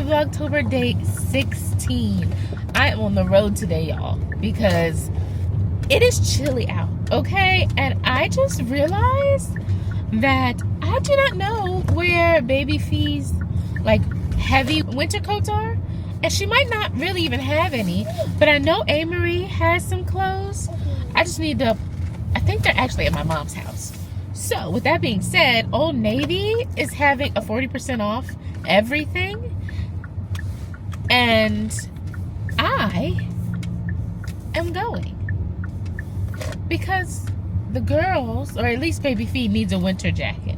Vlogtober day 16. I am on the road today, y'all, because it is chilly out, okay? And I just realized that I do not know where Baby Fee's like heavy winter coats are, and she might not really even have any, but I know Amory has some clothes. I just need to, I think they're actually at my mom's house. So with that being said, Old Navy is having a 40% off everything, and I am going because the girls, or at least Baby Fee, needs a winter jacket.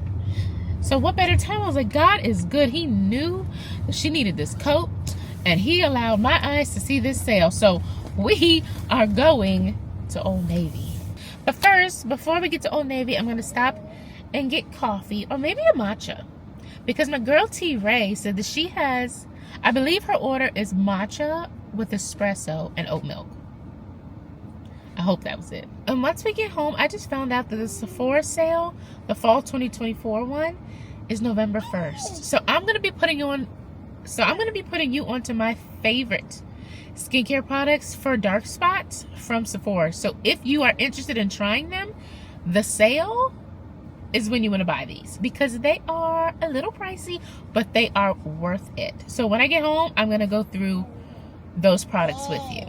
So what better time? I was like, God is good. He knew that she needed this coat, and he allowed my eyes to see this sale. So we are going to Old Navy. But first, before we get to Old Navy, I'm going to stop and get coffee, or maybe a matcha, because my girl T. Ray said that she has, I believe her order is matcha with espresso and oat milk. I hope that was it. And once we get home, I just found out that the Sephora sale, the fall 2024 one, is November 1st. So I'm going to be putting you onto my favorite skincare products for dark spots from Sephora. So if you are interested in trying them, the sale is when you want to buy these, because they are a little pricey, but they are worth it. So when I get home, I'm going to go through those products with you.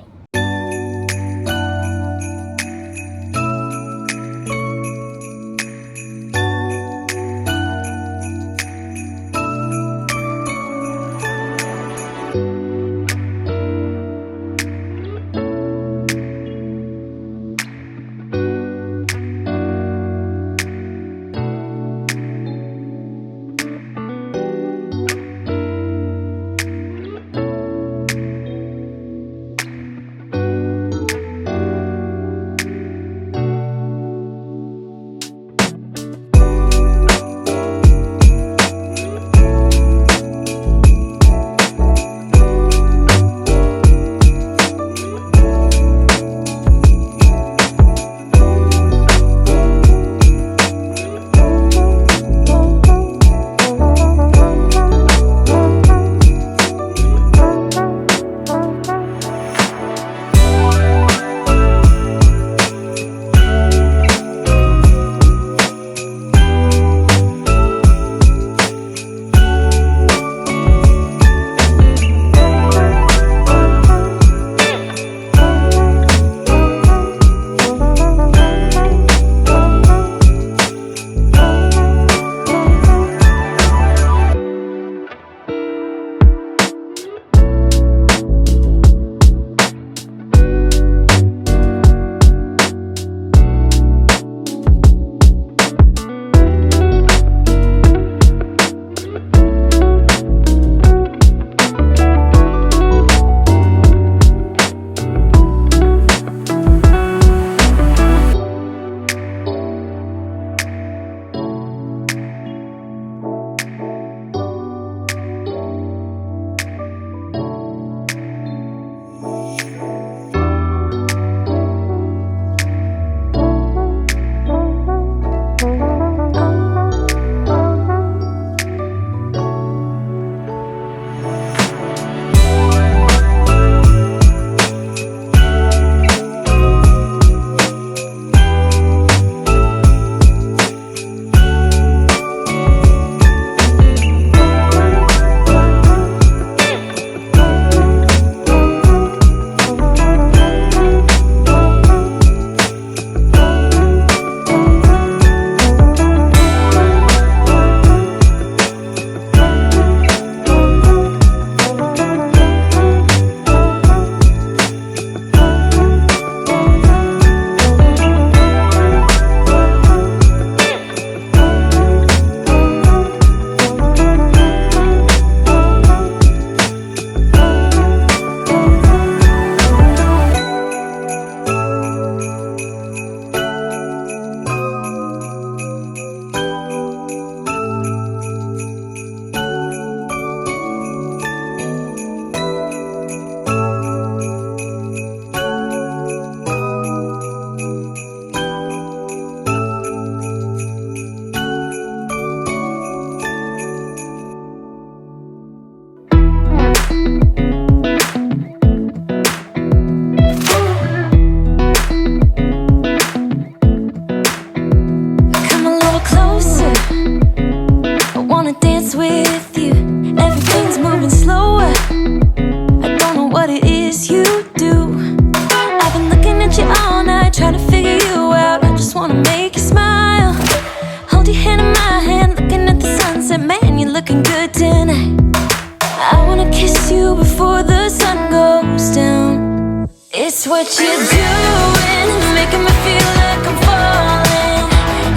what you're doing, making me feel like I'm falling.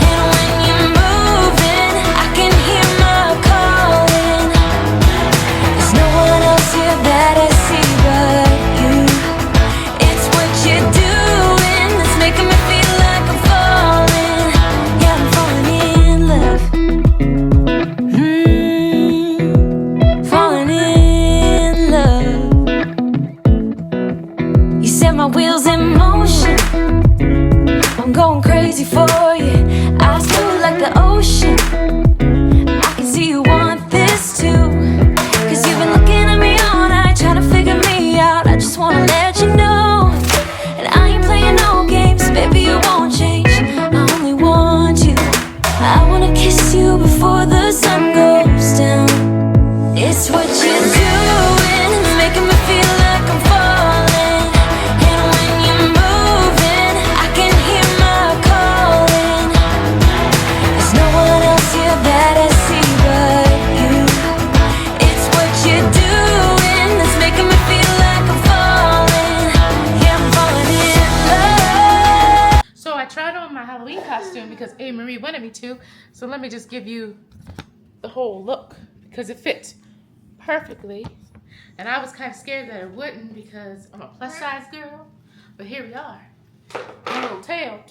And when you're moving, I can hear my calling. There's no one else here that I see but you. It's what you're doing that's making me feel like I'm falling. Yeah, I'm falling in love. Falling in love. You set my wheels in motion. I'm going crazy for you. Eyes blue like the ocean. I can see you want this too. Cause you've been looking at me all night, trying to figure me out. I just wanna let you know, and I ain't playing no games, baby, you won't change. I only want you. I wanna kiss you before the sun goes down. It's what you're doing, making me feel like I'm falling. And when you're moving, I can hear my calling. There's no one else here that I see but you. It's what you're doing that's making me feel like I'm falling. Yeah, I'm falling in love. So I tried on my Halloween costume because A. Marie wanted me to. So let me just give you the whole look because it fits perfectly. And I was kind of scared that it wouldn't because I'm a plus size girl. But here we are. My little tail.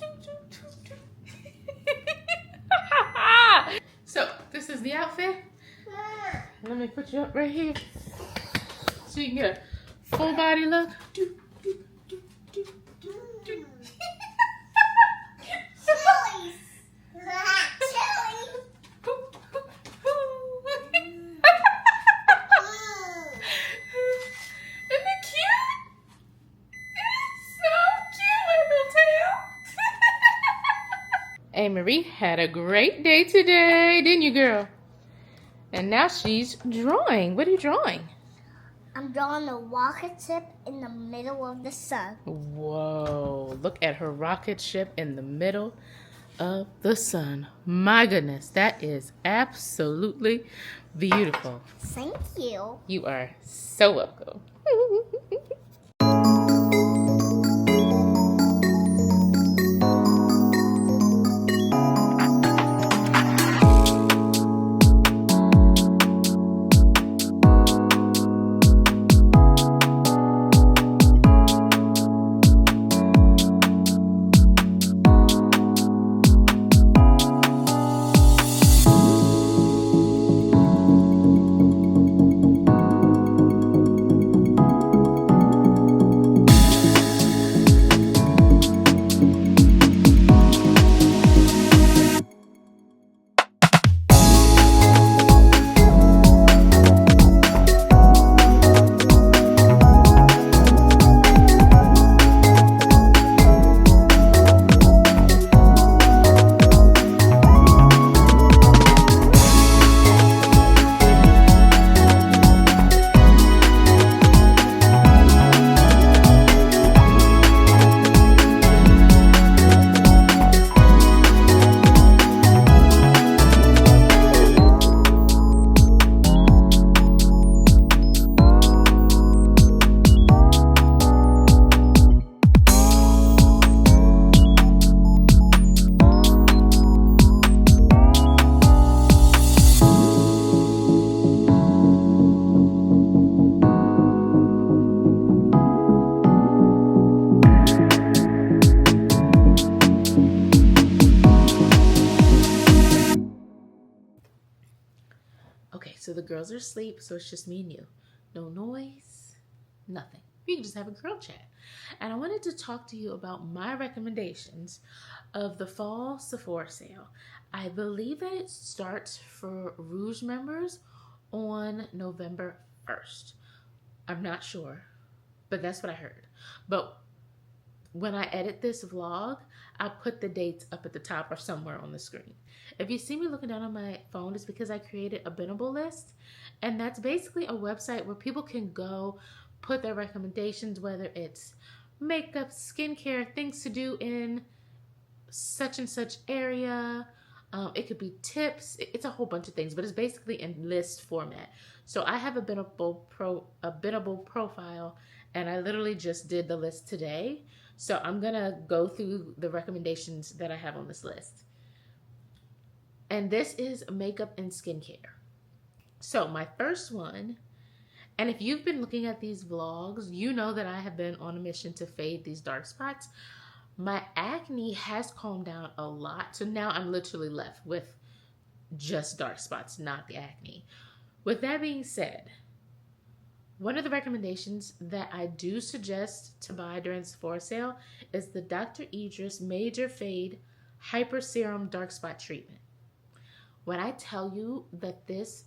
So this is the outfit. Let me put you up right here so you can get a full body look. Hey, Marie had a great day today, didn't you, girl? And now she's drawing. What are you drawing? I'm drawing a rocket ship in the middle of the sun. Whoa, look at her rocket ship in the middle of the sun. My goodness, that is absolutely beautiful. Thank you. You are so welcome. Okay, so the girls are asleep, so it's just me and you. No noise, nothing. We can just have a girl chat. And I wanted to talk to you about my recommendations of the fall Sephora sale. I believe that it starts for Rouge members on November 1st. I'm not sure, but that's what I heard. But when I edit this vlog, I'll put the dates up at the top or somewhere on the screen. If you see me looking down on my phone, it's because I created a binnable list. And that's basically a website where people can go put their recommendations, whether it's makeup, skincare, things to do in such and such area. It could be tips. It's a whole bunch of things, but it's basically in list format. So I have a binnable profile, And I literally just did the list today. So I'm going to go through the recommendations that I have on this list. And this is makeup and skincare. So my first one, and if you've been looking at these vlogs, you know that I have been on a mission to fade these dark spots. My acne has calmed down a lot. So now I'm literally left with just dark spots, not the acne. With that being said, one of the recommendations that I do suggest to buy during the Sephora sale is the Dr. Idris Major Fade Hyper Serum Dark Spot Treatment. When I tell you that this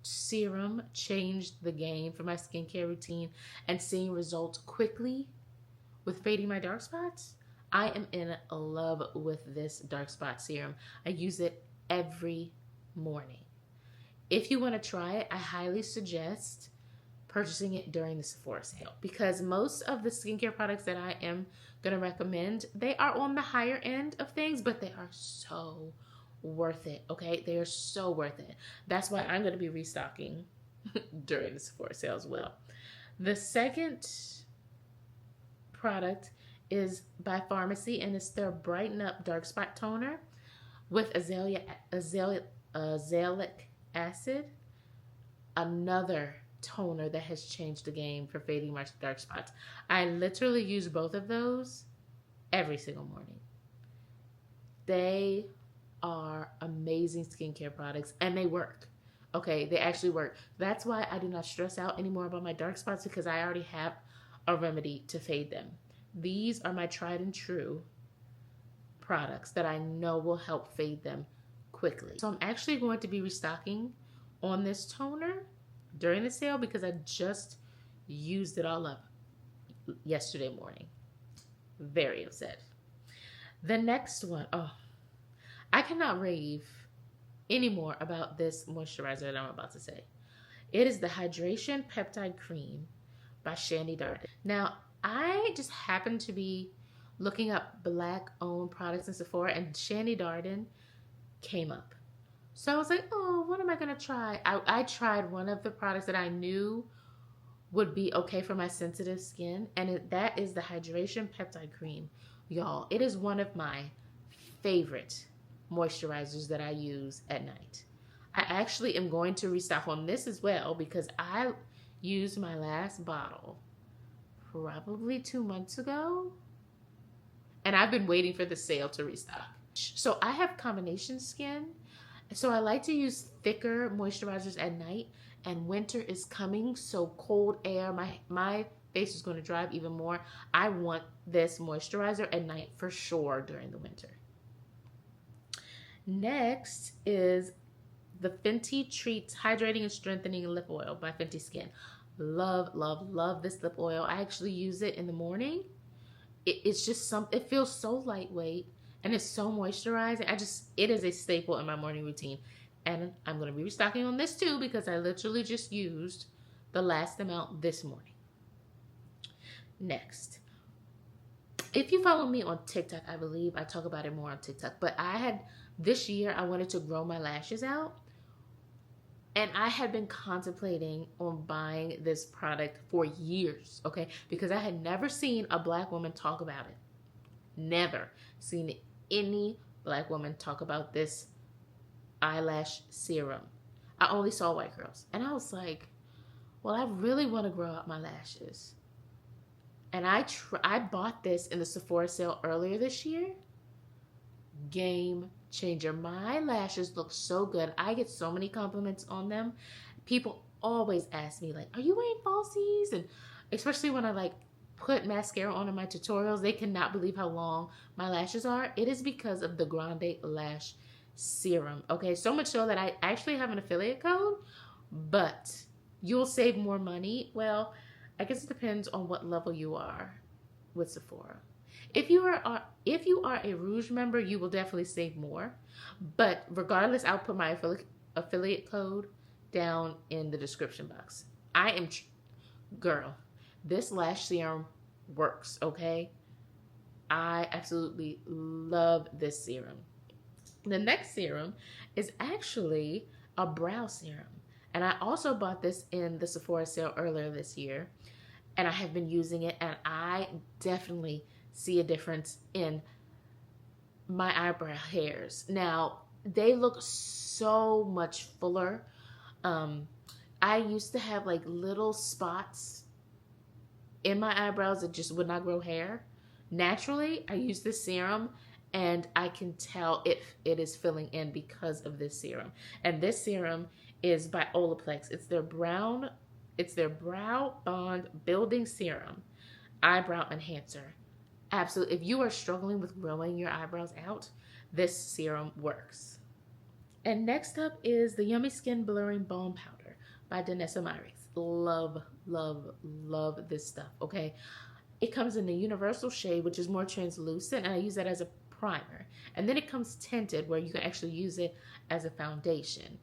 serum changed the game for my skincare routine and seeing results quickly with fading my dark spots, I am in love with this dark spot serum. I use it every morning. If you want to try it, I highly suggest purchasing it during the Sephora sale, because most of the skincare products that I am going to recommend, they are on the higher end of things, but they are so worth it, okay? They are so worth it. That's why I'm going to be restocking during the Sephora sale as well. The second product is by Pharmacy, and it's their Brighten Up Dark Spot Toner with azelaic acid, another toner that has changed the game for fading my dark spots. I literally use both of those every single morning. They are amazing skincare products, and they work. Okay, they actually work. That's why I do not stress out anymore about my dark spots, because I already have a remedy to fade them. These are my tried and true products that I know will help fade them quickly. So I'm actually going to be restocking on this toner during the sale, because I just used it all up yesterday morning. Very upset. The next one, I cannot rave anymore about this moisturizer that I'm about to say. It is the Hydration Peptide Cream by Shani Darden. Now, I just happened to be looking up Black-owned products in Sephora, and Shani Darden came up. So I was like, oh, what am I going to try? I tried one of the products that I knew would be okay for my sensitive skin, and that is the Hydration Peptide Cream. Y'all, it is one of my favorite moisturizers that I use at night. I actually am going to restock on this as well, because I used my last bottle probably 2 months ago, and I've been waiting for the sale to restock. So I have combination skin, so I like to use thicker moisturizers at night, and winter is coming, so cold air, my face is going to dry even more. I want this moisturizer at night for sure during the winter. Next is the Fenty Treats Hydrating and Strengthening Lip Oil by Fenty Skin. Love, love, love this lip oil. I actually use it in the morning. It's just it feels so lightweight, and it's so moisturizing. It is a staple in my morning routine. And I'm going to be restocking on this too, because I literally just used the last amount this morning. Next, if you follow me on TikTok, I believe I talk about it more on TikTok, but this year I wanted to grow my lashes out, and I had been contemplating on buying this product for years, okay? Because I had never seen a Black woman talk about it. Never seen any Black woman talk about this eyelash serum. I only saw white girls, and I was like, well, I really want to grow out my lashes. And I bought this in the Sephora sale earlier this year. Game changer. My lashes look so good. I get so many compliments on them. People always ask me, like, are you wearing falsies? And especially when I put mascara on in my tutorials, they cannot believe how long my lashes are. It is because of the Grande Lash Serum. Okay, so much so that I actually have an affiliate code, but you'll save more money. Well, I guess it depends on what level you are with Sephora. If you are a Rouge member, you will definitely save more. But regardless, I'll put my affiliate code down in the description box. Girl, this lash serum works, okay? I absolutely love this serum. The next serum is actually a brow serum. And I also bought this in the Sephora sale earlier this year. and I have been using it, and I definitely see a difference in my eyebrow hairs. Now, they look so much fuller. I used to have like little spots in my eyebrows that just would not grow hair naturally. I use this serum and I can tell if it is filling in because of this serum. And this serum is by Olaplex. It's their brow bond building serum eyebrow enhancer. Absolutely. If you are struggling with growing your eyebrows out, this serum works. And next up is the Yummy Skin Blurring Balm Powder by Danessa Myricks. Love, love, love this stuff, okay? It comes in the universal shade, which is more translucent, and I use that as a primer. And then it comes tinted, where you can actually use it as a foundation.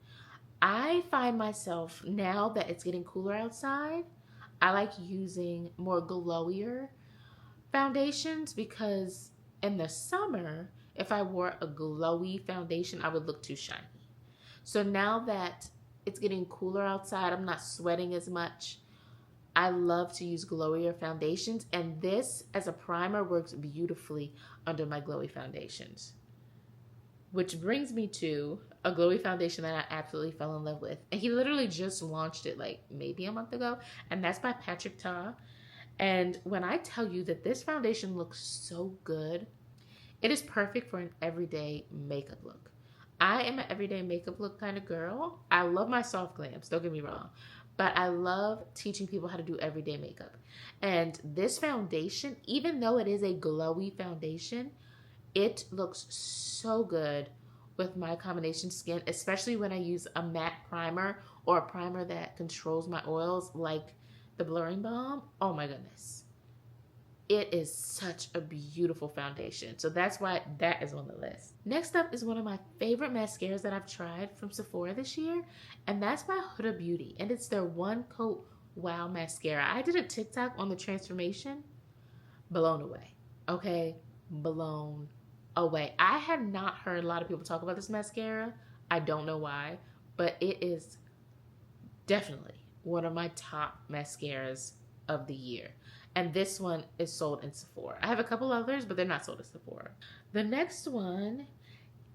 I find myself, now that it's getting cooler outside, I like using more glowier foundations, because in the summer, if I wore a glowy foundation, I would look too shiny. So now that it's getting cooler outside, I'm not sweating as much, I love to use glowier foundations, and this as a primer works beautifully under my glowy foundations. Which brings me to a glowy foundation that I absolutely fell in love with. And he literally just launched it like maybe a month ago, and that's by Patrick Ta. And when I tell you that this foundation looks so good, it is perfect for an everyday makeup look. I am an everyday makeup look kind of girl. I love my soft glams, don't get me wrong, but I love teaching people how to do everyday makeup. And this foundation, even though it is a glowy foundation, it looks so good with my combination skin, especially when I use a matte primer or a primer that controls my oils like the Blurring Balm. Oh my goodness. It is such a beautiful foundation. So that's why that is on the list. Next up is one of my favorite mascaras that I've tried from Sephora this year, and that's by Huda Beauty, and it's their One Coat Wow Mascara. I did a TikTok on the transformation. Blown away. Okay? Blown away. I had not heard a lot of people talk about this mascara. I don't know why, but it is definitely one of my top mascaras of the year. And this one is sold in Sephora. I have a couple others, but they're not sold at Sephora. The next one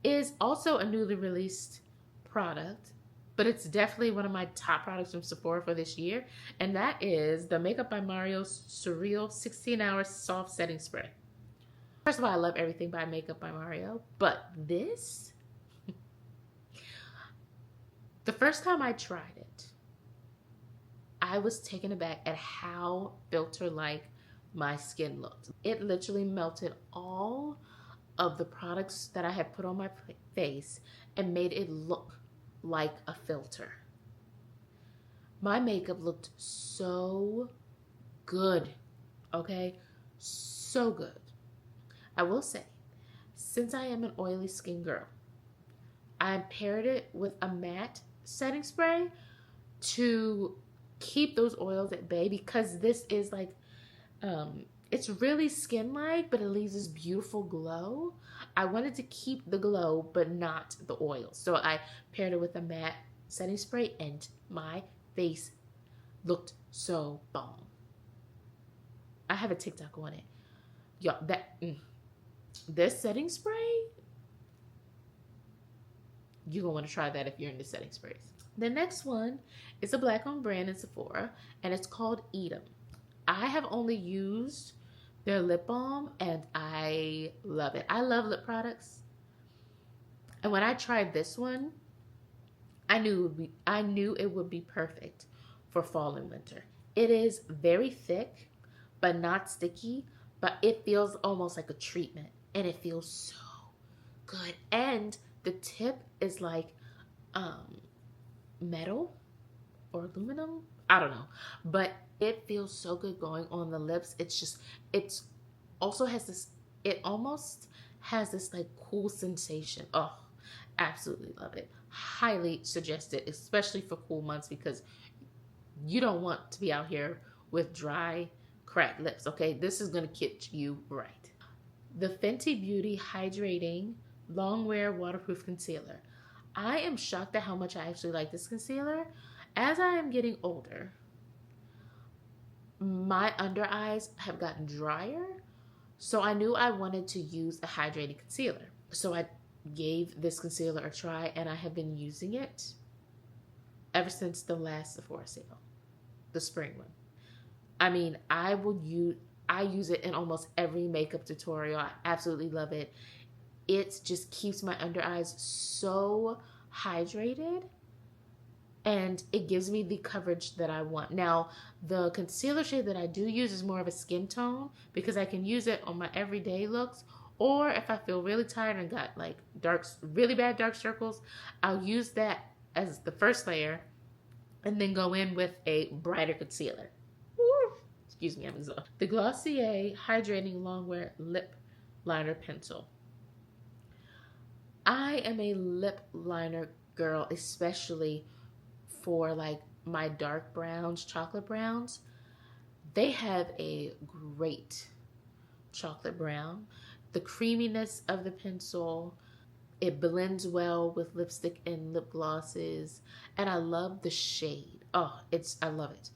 is also a newly released product, but it's definitely one of my top products from Sephora for this year. And that is the Makeup by Mario Surreal 16-Hour Soft Setting Spray. First of all, I love everything by Makeup by Mario, but this, the first time I tried it, I was taken aback at how filter-like my skin looked. It literally melted all of the products that I had put on my face and made it look like a filter. My makeup looked so good, okay? So good. I will say, since I am an oily skin girl, I paired it with a matte setting spray to keep those oils at bay, because this is like, it's really skin-like, but it leaves this beautiful glow. I wanted to keep the glow, but not the oil. So I paired it with a matte setting spray, and my face looked so bomb. I have a TikTok on it. Y'all, this setting spray, you're gonna want to try that if you're into setting sprays. The next one is a black-owned brand in Sephora, and it's called Edam. I have only used their lip balm, and I love it. I love lip products, and when I tried this one, I knew it would be perfect for fall and winter. It is very thick, but not sticky, but it feels almost like a treatment, and it feels so good. And the tip is like metal or aluminum, I don't know, but it feels so good going on the lips. It also has this, it almost has this like cool sensation. Oh, absolutely love it. Highly suggest it, especially for cool months, because you don't want to be out here with dry, cracked lips, okay? This is gonna get you right. The Fenty Beauty Hydrating Long Wear Waterproof Concealer. I am shocked at how much I actually like this concealer. As I am getting older, my under eyes have gotten drier, so I knew I wanted to use a hydrating concealer. So I gave this concealer a try, and I have been using it ever since the last Sephora sale, the spring one. I mean, I use it in almost every makeup tutorial. I absolutely love it. It just keeps my under eyes so hydrated, and it gives me the coverage that I want. Now, the concealer shade that I do use is more of a skin tone because I can use it on my everyday looks, or if I feel really tired and got like really bad dark circles, I'll use that as the first layer and then go in with a brighter concealer. Woo! Excuse me, I'm exhausted. The Glossier Hydrating Longwear Lip Liner Pencil. I am a lip liner girl, especially for like my dark browns, chocolate browns. They have a great chocolate brown. The creaminess of the pencil, it blends well with lipstick and lip glosses, and I love the shade. Oh, I love it.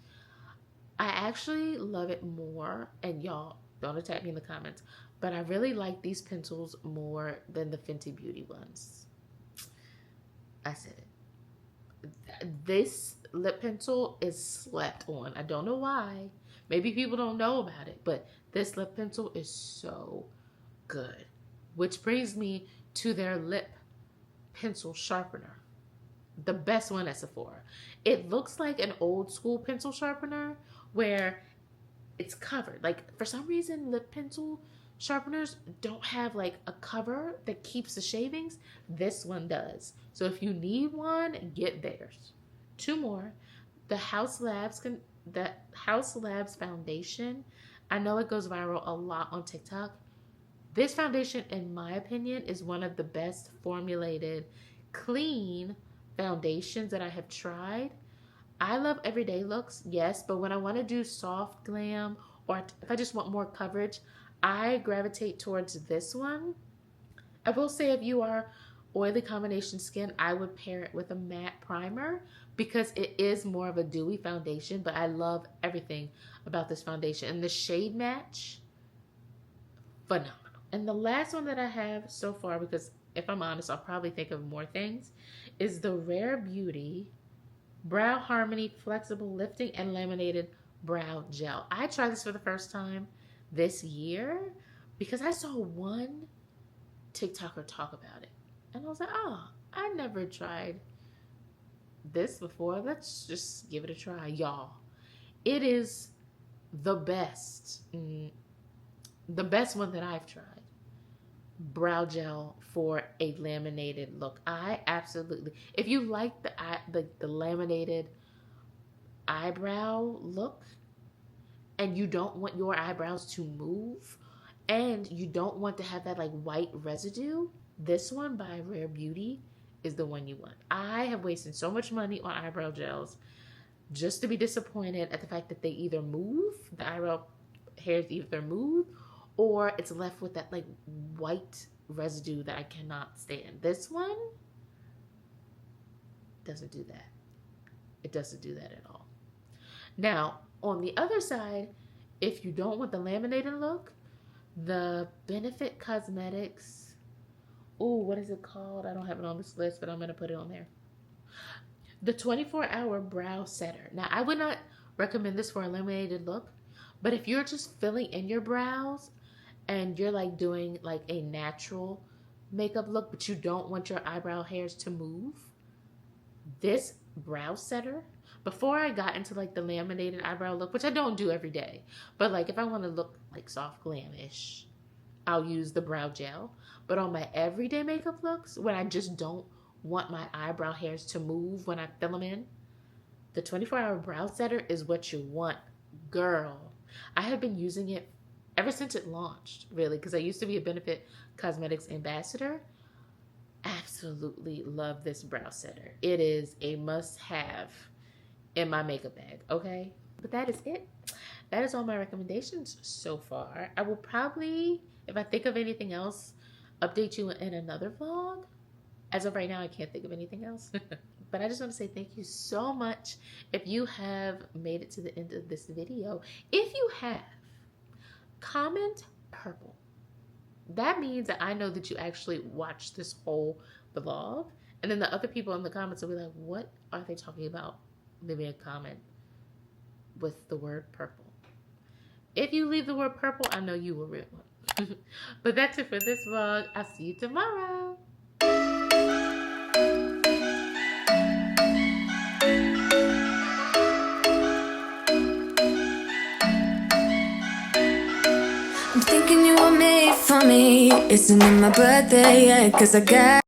I actually love it more, and y'all don't attack me in the comments, but I really like these pencils more than the Fenty Beauty ones. I said it. This lip pencil is slept on. I don't know why. Maybe people don't know about it, but this lip pencil is so good. Which brings me to their lip pencil sharpener. The best one at Sephora. It looks like an old school pencil sharpener where it's covered. Like, for some reason, lip pencil sharpeners don't have like a cover that keeps the shavings. This one does. So if you need one, get theirs. Two more. The House Labs foundation. I know it goes viral a lot on TikTok. This foundation, in my opinion, is one of the best formulated, clean foundations that I have tried. I love everyday looks, yes, but when I want to do soft glam, or if I just want more coverage, I gravitate towards this one. I will say, if you are oily combination skin, I would pair it with a matte primer because it is more of a dewy foundation, but I love everything about this foundation. And the shade match, phenomenal. And the last one that I have so far, because if I'm honest, I'll probably think of more things, is the Rare Beauty Brow Harmony Flexible Lifting and Laminated Brow Gel. I tried this for the first time this year because I saw one TikToker talk about it. And I was like, oh, I never tried this before. Let's just give it a try, y'all. It is the best one that I've tried. Brow gel for a laminated look. I absolutely, if you like the laminated eyebrow look and you don't want your eyebrows to move and you don't want to have that like white residue, this one by Rare Beauty is the one you want. I have wasted so much money on eyebrow gels just to be disappointed at the fact that they either move, the eyebrow hairs either move, or it's left with that like white residue that I cannot stand. This one doesn't do that. It doesn't do that at all. Now, on the other side, if you don't want the laminated look, the Benefit Cosmetics, what is it called? I don't have it on this list, but I'm going to put it on there. The 24-hour brow setter. Now, I would not recommend this for a laminated look, but if you're just filling in your brows and you're like doing like a natural makeup look, but you don't want your eyebrow hairs to move, this brow setter, before I got into like the laminated eyebrow look, which I don't do every day, but like if I want to look like soft glamish, I'll use the brow gel. But on my everyday makeup looks, when I just don't want my eyebrow hairs to move when I fill them in, the 24-hour brow setter is what you want, girl. I have been using it ever since it launched, really, because I used to be a Benefit Cosmetics ambassador. Absolutely love this brow setter. It is a must-have in my makeup bag, okay? But that is it. That is all my recommendations so far. I will probably, if I think of anything else, update you in another vlog. As of right now, I can't think of anything else. But I just want to say thank you so much if you have made it to the end of this video. If you have, comment purple. That means that I know that you actually watched this whole vlog. And then the other people in the comments will be like, what are they talking about? Leave me a comment with the word purple. If you leave the word purple, I know you a real one. But that's it for this vlog. I'll see you tomorrow. I'm thinking you were made for me. Isn't it my birthday yet? 'Cause I got